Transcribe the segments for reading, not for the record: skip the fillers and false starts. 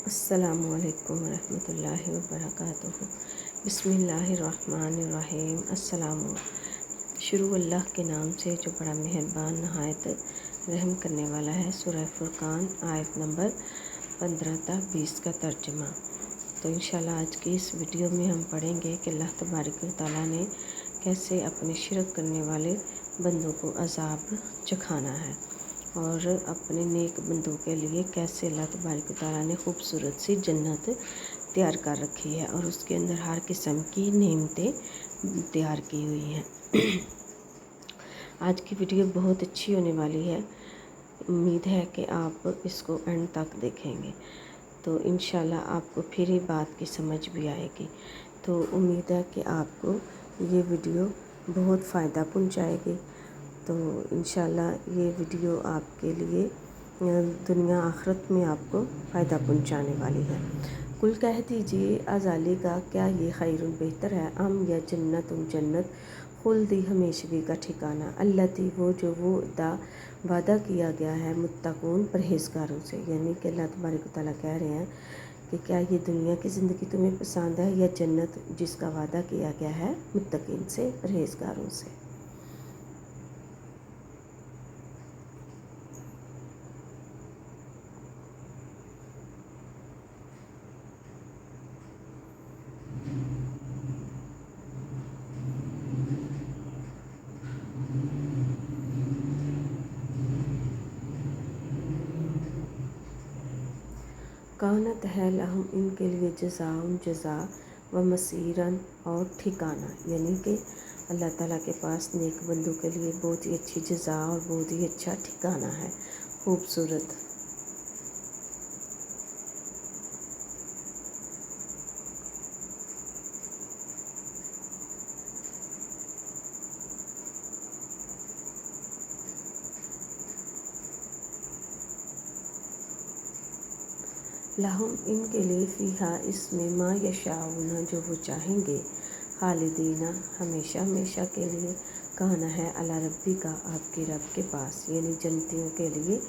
السلام علیکم ورحمۃ اللہ وبرکاتہ۔ بسم اللہ الرحمن الرحیم۔ شروع اللہ کے نام سے جو بڑا مہربان نہایت رحم کرنے والا ہے۔ سورہ فرقان آیت نمبر 15 تا 20 کا ترجمہ۔ تو انشاءاللہ آج کی اس ویڈیو میں ہم پڑھیں گے کہ اللہ تبارک و تعالیٰ نے کیسے اپنے شرک کرنے والے بندوں کو عذاب چکھانا ہے، اور اپنے نیک بندوں کے لیے کیسے اللہ تبارک و تعالیٰ نے خوبصورت سی جنت تیار کر رکھی ہے، اور اس کے اندر ہر قسم کی نعمتیں تیار کی ہوئی ہیں۔ آج کی ویڈیو بہت اچھی ہونے والی ہے، امید ہے کہ آپ اس کو اینڈ تک دیکھیں گے تو انشاءاللہ آپ کو پھر ہی بات کی سمجھ بھی آئے گی۔ تو امید ہے کہ آپ کو یہ ویڈیو بہت فائدہ پہنچائے گی۔ تو انشاءاللہ یہ ویڈیو آپ کے لیے دنیا آخرت میں آپ کو فائدہ پہنچانے والی ہے۔ کل کہہ دیجئے ازالی کا کیا یہ خیر بہتر ہے، ام یا جنت جنت خلدی ہمیشگی کا ٹھکانہ، اللہ تی وہ وعدہ کیا گیا ہے متقون پرہیزگاروں سے۔ یعنی کہ اللہ تبارک و تعالیٰ کہہ رہے ہیں کہ کیا یہ دنیا کی زندگی تمہیں پسند ہے یا جنت جس کا وعدہ کیا گیا ہے متقین سے، پرہیزگاروں سے۔ کانت ہے لہم ان کے لیے جزا و مصیرن اور ٹھکانہ، یعنی کہ اللہ تعالیٰ کے پاس نیک بندوں کے لیے بہت ہی اچھی جزا اور بہت ہی اچھا ٹھکانہ ہے، خوبصورت۔ لہم ان کے لیے فیہا اس میں ما یشاؤون جو وہ چاہیں گے، خالدین ہمیشہ ہمیشہ کے لیے، کہنا ہے علی ربی کا آپ کے رب کے پاس، یعنی جنتیوں کے لیے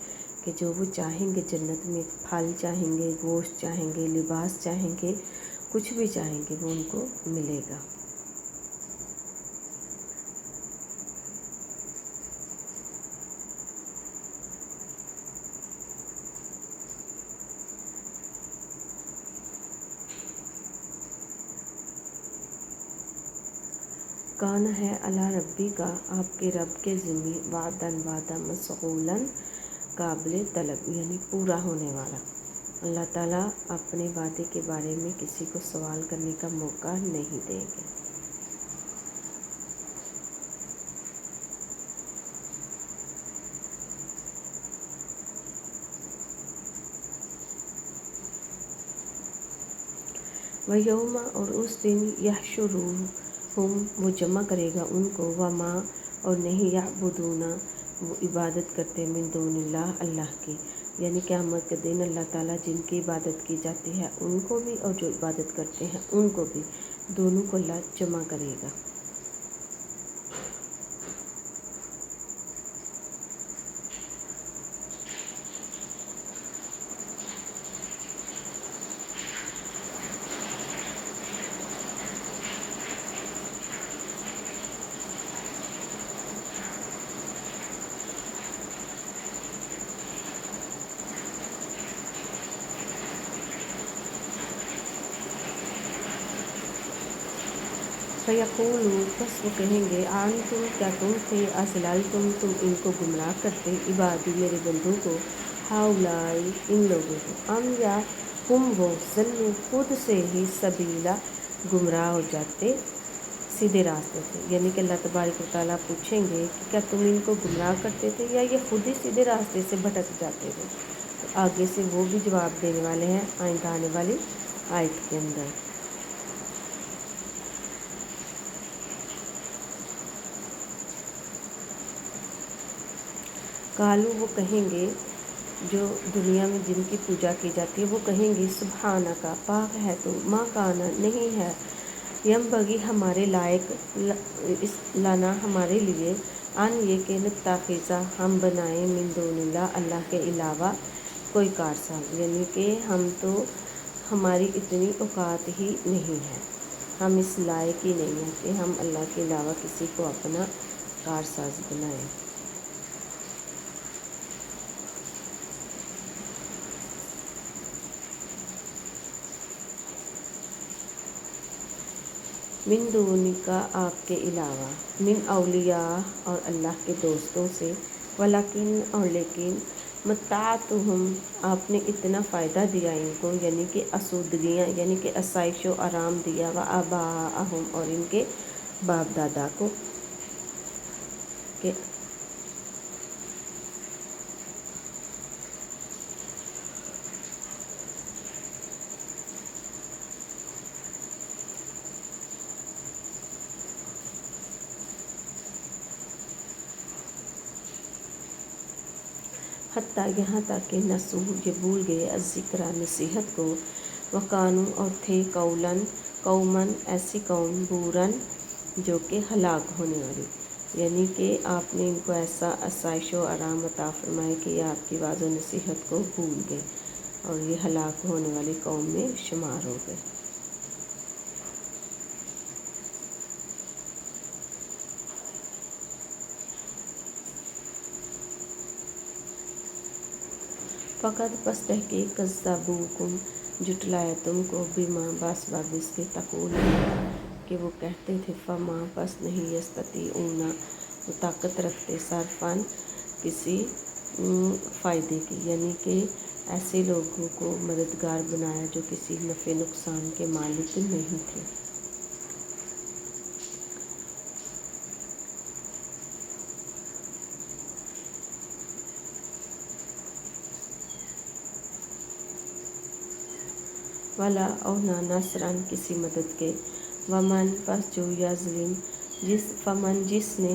کہ جو وہ چاہیں گے جنت میں، پھل چاہیں گے، گوشت چاہیں گے، لباس چاہیں گے، کچھ بھی چاہیں گے وہ ان کو ملے گا۔ کان ہے علی ربی کا آپ کے رب کے ذمہ، وعدن وعدہ، مسئولاً قابل طلب، یعنی پورا ہونے والا۔ اللہ تعالیٰ اپنے وعدے کے بارے میں کسی کو سوال کرنے کا موقع نہیں دیں گے۔ وَیوم اور اس دن یحشرہم وہ جمع کرے گا ان کو، وما اور نہیں یعبدون وہ عبادت کرتے من دون اللہ اللہ کی، یعنی قیامت کے دن اللہ تعالیٰ جن کی عبادت کی جاتی ہے ان کو بھی، اور جو عبادت کرتے ہیں ان کو بھی، دونوں کو اللہ جمع کرے گا۔ فَیَقُولُ پس وہ کہیں گے، انتم کیا تم تھے، اضللتم تم ان کو گمراہ کرتے، عبادی میرے بندوں کو، ہؤلاء ان لوگوں کو، ام یا ہم وہ ضلوا خود سے ہی سبیلا گمراہ ہو جاتے سیدھے راستے سے۔ یعنی کہ اللہ تبارک و تعالیٰ پوچھیں گے کہ کیا تم ان کو گمراہ کرتے تھے یا یہ خود ہی سیدھے راستے سے بھٹک جاتے تھے۔ تو آگے سے وہ بھی جواب دینے والے ہیں آئندہ آنے والی آیت کے اندر۔ قالو وہ کہیں گے، جو دنیا میں جن کی پوجا کی جاتی ہے وہ کہیں گے، سبحانک پاک ہے تو، ما کان نہیں ہے، ینبغی ہمارے لائق، لنا ہمارے لیے، ان یہ کہ نتخذ ہم بنائیں من دون اللہ اللہ کے علاوہ کوئی کارساز، یعنی کہ ہم تو ہماری اتنی اوقات ہی نہیں ہے، ہم اس لائق ہی نہیں ہیں کہ ہم اللہ کے علاوہ کسی کو اپنا کارساز بنائیں۔ من دون کا آپ کے علاوہ، من اولیاء اور اللہ کے دوستوں سے، ولیکن اور لیکن، متعتہم آپ نے اتنا فائدہ دیا ان کو، یعنی کہ آسودگیاں، یعنی کہ آسائش و آرام دیا، و آباءہم اور ان کے باپ دادا کو، کہ حتیٰ یہاں تک کہ نسو یہ بھول گئے، الذکر نصیحت کو، وکانو اور تھے قوماً ایسی قوم، بوراً جو کہ ہلاک ہونے والی، یعنی کہ آپ نے ان کو ایسا آسائش و آرام عطا فرمائے کہ یہ آپ کی واعظ و نصیحت کو بھول گئے اور یہ ہلاک ہونے والی قوم میں شمار ہو گئے۔ فقط پس تحقیق کذبوکم جھٹلایا تم کو، بما باسباب اس کے تقولون کہ وہ کہتے تھے، فما پس نہیں یستطیعون وہ طاقت رکھتے، صرفاً کسی فائدے کی، یعنی کہ ایسے لوگوں کو مددگار بنایا جو کسی نفع نقصان کے مالک نہیں تھے۔ ولا اور نہ نصران کسی مدد کے، ومن پس جو یظلم فمن جس نے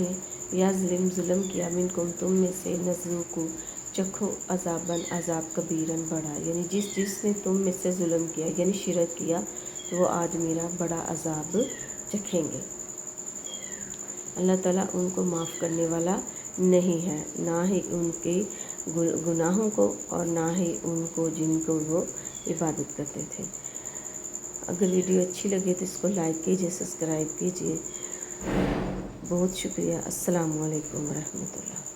یظلم ظلم کیا، منکم تم میں سے، نذوقہ چکھو عذاباً عذاب کبیراً بڑا، یعنی جس نے تم میں سے ظلم کیا یعنی شرک کیا تو وہ آج میرا بڑا عذاب چکھیں گے۔ اللہ تعالیٰ ان کو معاف کرنے والا نہیں ہے، نہ ہی ان کے گناہوں کو اور نہ ہی ان کو جن کو وہ عبادت کرتے تھے۔ اگر ویڈیو اچھی لگے تو اس کو لائک کیجیے، سبسکرائب کیجیے۔ بہت شکریہ۔ السلام علیکم ورحمۃ اللہ۔